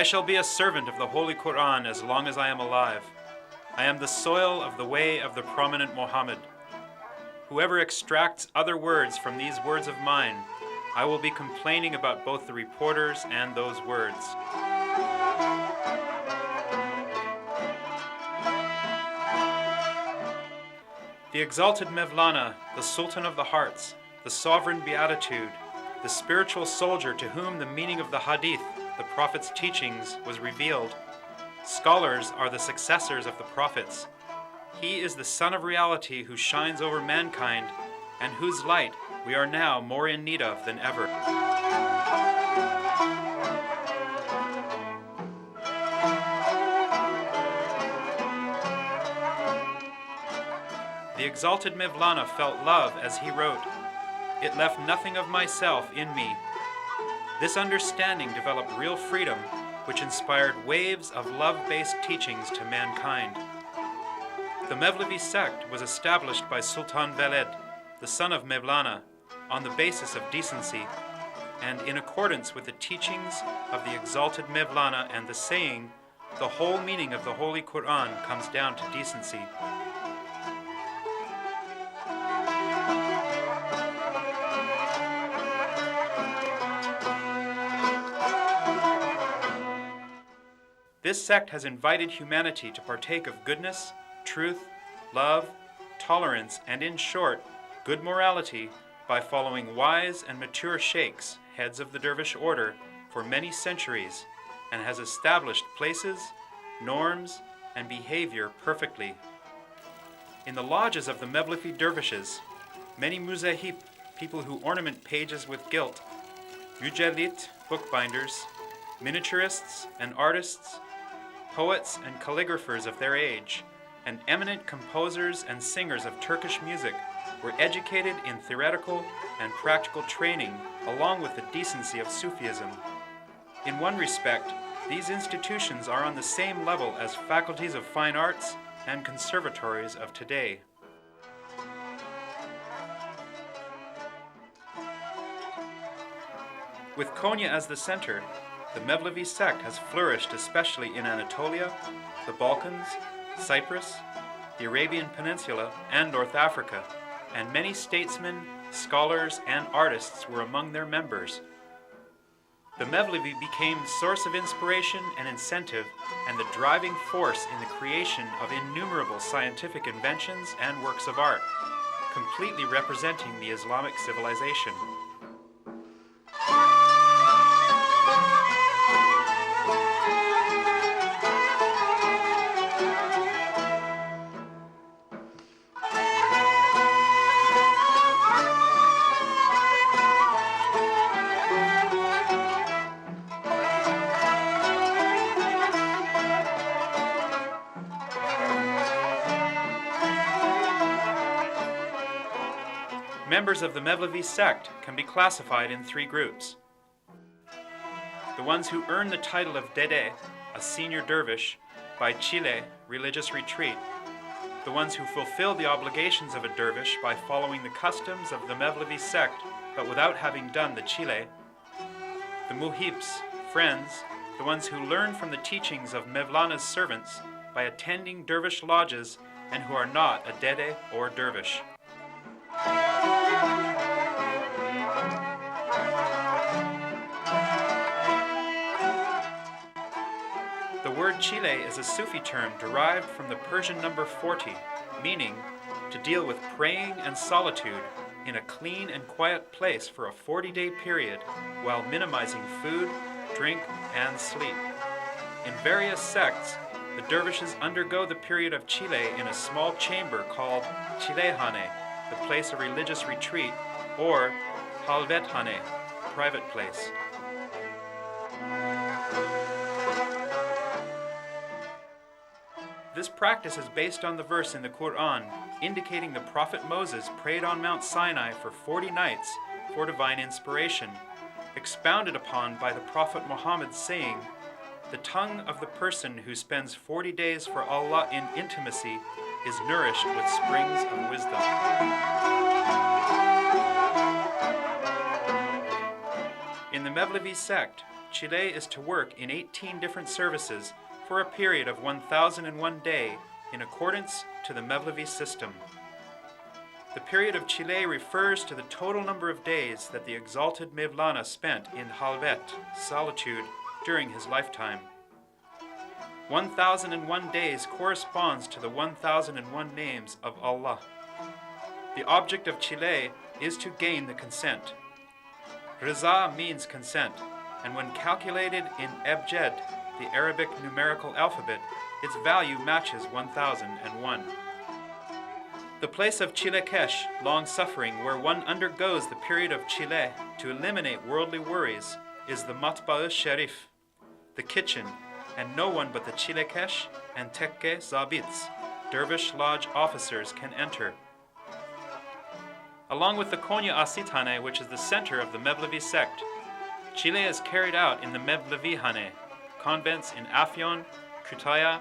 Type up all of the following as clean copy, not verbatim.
I shall be a servant of the Holy Quran as long as I am alive. I am the soil of the way of the prominent Muhammad. Whoever extracts other words from these words of mine, I will be complaining about both the reporters and those words. The exalted Mevlana, the Sultan of the Hearts, the sovereign beatitude, the spiritual soldier to whom the meaning of the Hadith, the Prophet's teachings, was revealed. Scholars are the successors of the Prophets. He is the Sun of Reality who shines over mankind and whose light we are now more in need of than ever. The exalted Mevlana felt love as he wrote, "It left nothing of myself in me." This understanding developed real freedom, which inspired waves of love-based teachings to mankind. The Mevlevi sect was established by Sultan Veled, the son of Mevlana, on the basis of decency, and in accordance with the teachings of the exalted Mevlana and the saying, "The whole meaning of the Holy Quran comes down to decency." This sect has invited humanity to partake of goodness, truth, love, tolerance, and in short, good morality by following wise and mature sheikhs, heads of the dervish order, for many centuries, and has established places, norms, and behavior perfectly. In the lodges of the Mevlevi dervishes, many muzahib, people who ornament pages with gilt, mujallit, bookbinders, miniaturists and artists, poets and calligraphers of their age, and eminent composers and singers of Turkish music were educated in theoretical and practical training along with the decency of Sufism. In one respect, these institutions are on the same level as faculties of fine arts and conservatories of today. With Konya as the center, the Mevlevi sect has flourished especially in Anatolia, the Balkans, Cyprus, the Arabian Peninsula, and North Africa, and many statesmen, scholars, and artists were among their members. The Mevlevi became the source of inspiration and incentive and the driving force in the creation of innumerable scientific inventions and works of art, completely representing the Islamic civilization. Members of the Mevlevi sect can be classified in three groups. The ones who earn the title of Dede, a senior dervish, by Chile, religious retreat. The ones who fulfill the obligations of a dervish by following the customs of the Mevlevi sect, but without having done the Chile. The Muhibs, friends, the ones who learn from the teachings of Mevlana's servants by attending dervish lodges and who are not a Dede or dervish. The word Chile is a Sufi term derived from the Persian number 40, meaning to deal with praying and solitude in a clean and quiet place for a 40-day period while minimizing food, drink, and sleep. In various sects, the dervishes undergo the period of Chile in a small chamber called Chilehane, the place of religious retreat, or Halvethane, private place. This practice is based on the verse in the Quran indicating the Prophet Moses prayed on Mount Sinai for 40 nights for divine inspiration, expounded upon by the Prophet Muhammad saying, "The tongue of the person who spends 40 days for Allah in intimacy is nourished with springs of wisdom." In the Mevlevi sect, Chile is to work in 18 different services for a period of 1001 day in accordance to the Mevlevi system. The period of Chile refers to the total number of days that the exalted Mevlana spent in halvet, solitude, during his lifetime. 1001 days corresponds to the 1001 names of Allah. The object of Chile is to gain the consent. Riza means consent, and when calculated in Ebjed, the Arabic numerical alphabet, its value matches 1001. The place of Chilekesh, long-suffering, where one undergoes the period of Chile to eliminate worldly worries, is the Matba'u Sharif, the kitchen, and no one but the Chilekesh and Tekke Zabits, dervish lodge officers, can enter. Along with the Konya Asitane, which is the center of the Mevlevi sect, Chile is carried out in the Mevlevihane, convents in Afyon, Kütahya,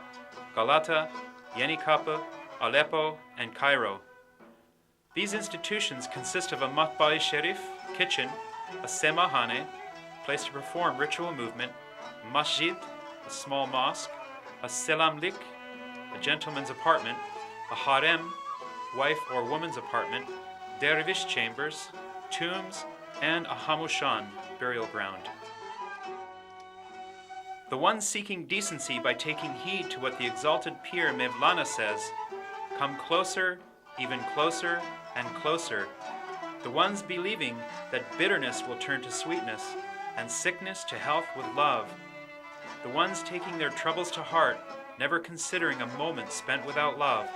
Galata, Yenikapı, Aleppo, and Cairo. These institutions consist of a Matba'i Sharif, kitchen, a Semahane, place to perform ritual movement, Masjid, a small mosque, a Selamlik, a gentleman's apartment, a Harem, wife or woman's apartment, dervish chambers, tombs, and a Hamushan, burial ground. The one seeking decency by taking heed to what the exalted Pir Mevlana says, come closer, even closer, and closer. The ones believing that bitterness will turn to sweetness, and sickness to health with love. The ones taking their troubles to heart, never considering a moment spent without love.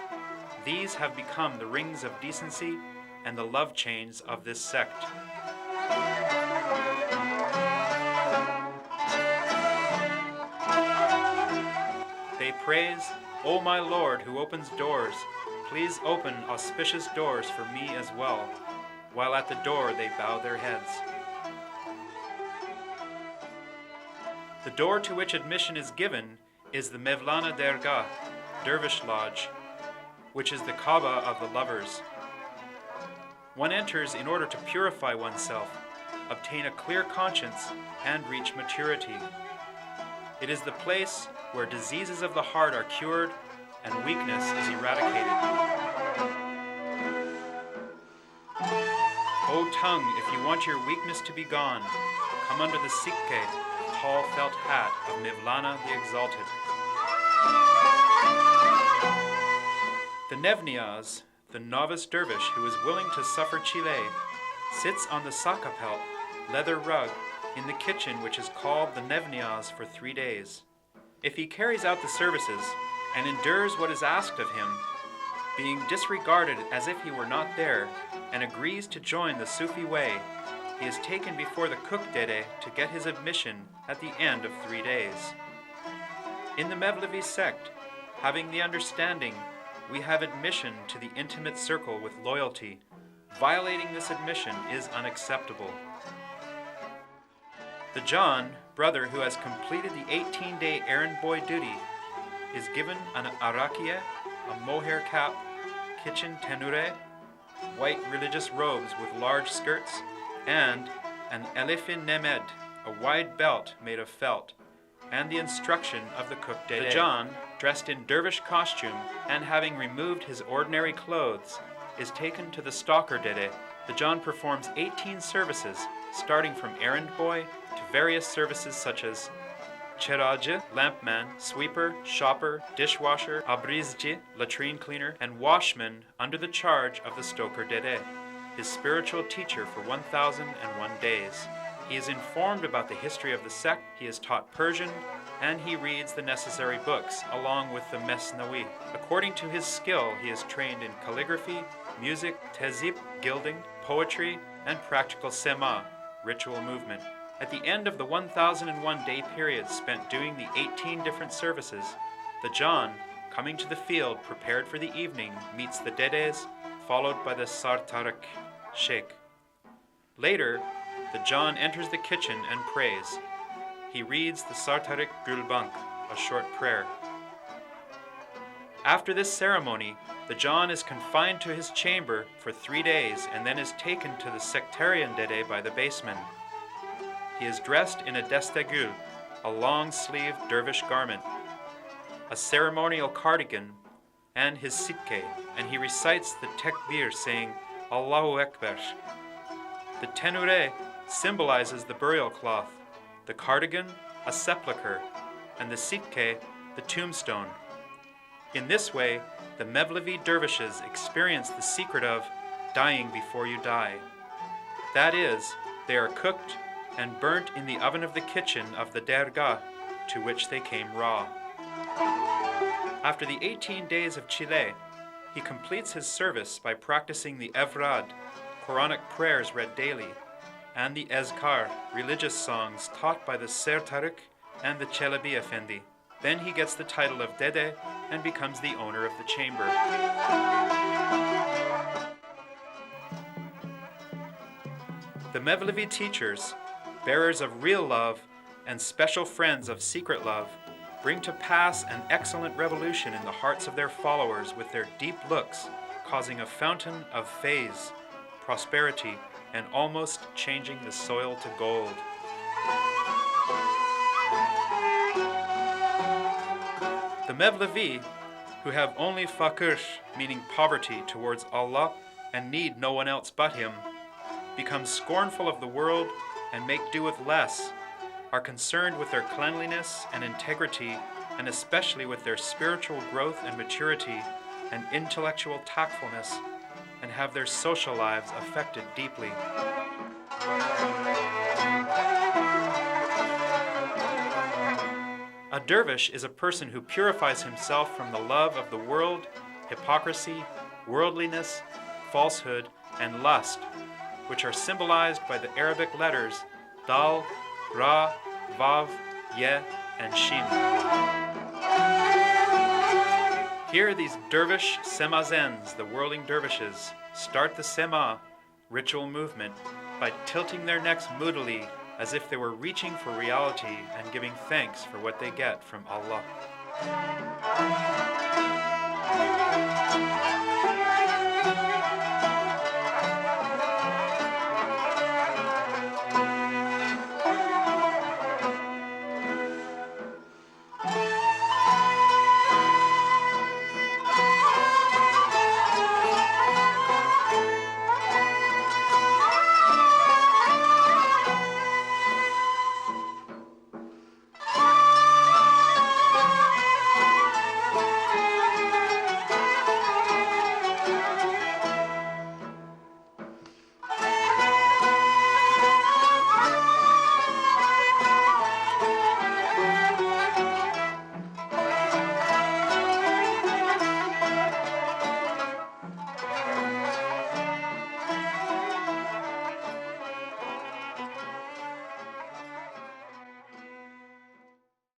These have become the rings of decency and the love chains of this sect. They praise, O my Lord who opens doors, please open auspicious doors for me as well, while at the door they bow their heads. The door to which admission is given is the Mevlana Dergah, dervish lodge, which is the Kaaba of the lovers. One enters in order to purify oneself, obtain a clear conscience, and reach maturity. It is the place where diseases of the heart are cured and weakness is eradicated. O tongue, if you want your weakness to be gone, come under the sikke, tall felt hat of Mevlana the Exalted. The Nevniaz, the novice dervish who is willing to suffer Chile, sits on the sakapelt, leather rug, in the kitchen which is called the Nevniaz for 3 days. If he carries out the services and endures what is asked of him, being disregarded as if he were not there, and agrees to join the Sufi way, he is taken before the cook dede to get his admission at the end of 3 days. In the Mevlevi sect, having the understanding, we have admission to the intimate circle with loyalty. Violating this admission is unacceptable. The John, brother who has completed the 18-day errand boy duty, is given an arakia, a mohair cap, kitchen tenure, white religious robes with large skirts, and an elefin nemed, a wide belt made of felt, and the instruction of the cook dede. The John, dressed in dervish costume and having removed his ordinary clothes, is taken to the stalker dede. The John performs 18 services, starting from errand boy to various services such as Cherajı, lampman, sweeper, shopper, dishwasher, abrizci, latrine cleaner, and washman under the charge of the stoker dede, his spiritual teacher for 1001 days. He is informed about the history of the sect, he is taught Persian, and he reads the necessary books, along with the Mesnawi. According to his skill, he is trained in calligraphy, music, tezib, gilding, poetry, and practical sema, ritual movement. At the end of the 1001-day period spent doing the 18 different services, the John, coming to the field prepared for the evening, meets the Dedes, followed by the Sartarak, Sheikh. Later, the John enters the kitchen and prays. He reads the Sartarik Gulbank, a short prayer. After this ceremony, the John is confined to his chamber for 3 days and then is taken to the sectarian Dede by the baseman. He is dressed in a destegul, a long-sleeved dervish garment, a ceremonial cardigan, and his sikke, and he recites the tekbir saying, Allahu Akbar. The tenure symbolizes the burial cloth, the cardigan, a sepulchre, and the sikke, the tombstone. In this way, the Mevlevi dervishes experience the secret of dying before you die. That is, they are cooked and burnt in the oven of the kitchen of the dergah to which they came raw. After the 18 days of Chile, he completes his service by practicing the evrad, Quranic prayers read daily, and the ezkar, religious songs taught by the Ser Tariq and the Chelebi Effendi. Then he gets the title of Dede and becomes the owner of the chamber. The Mevlevi teachers, bearers of real love and special friends of secret love, bring to pass an excellent revolution in the hearts of their followers with their deep looks, causing a fountain of fays, prosperity, and almost changing the soil to gold. The Mevlevi, who have only faqr, meaning poverty, towards Allah and need no one else but Him, become scornful of the world and make do with less, are concerned with their cleanliness and integrity, and especially with their spiritual growth and maturity and intellectual tactfulness, and have their social lives affected deeply. A dervish is a person who purifies himself from the love of the world, hypocrisy, worldliness, falsehood, and lust, which are symbolized by the Arabic letters Dal, Ra, Vav, Ye, and Shin. Here these dervish semazens, the whirling dervishes, start the sema, ritual movement, by tilting their necks moodily as if they were reaching for reality and giving thanks for what they get from Allah.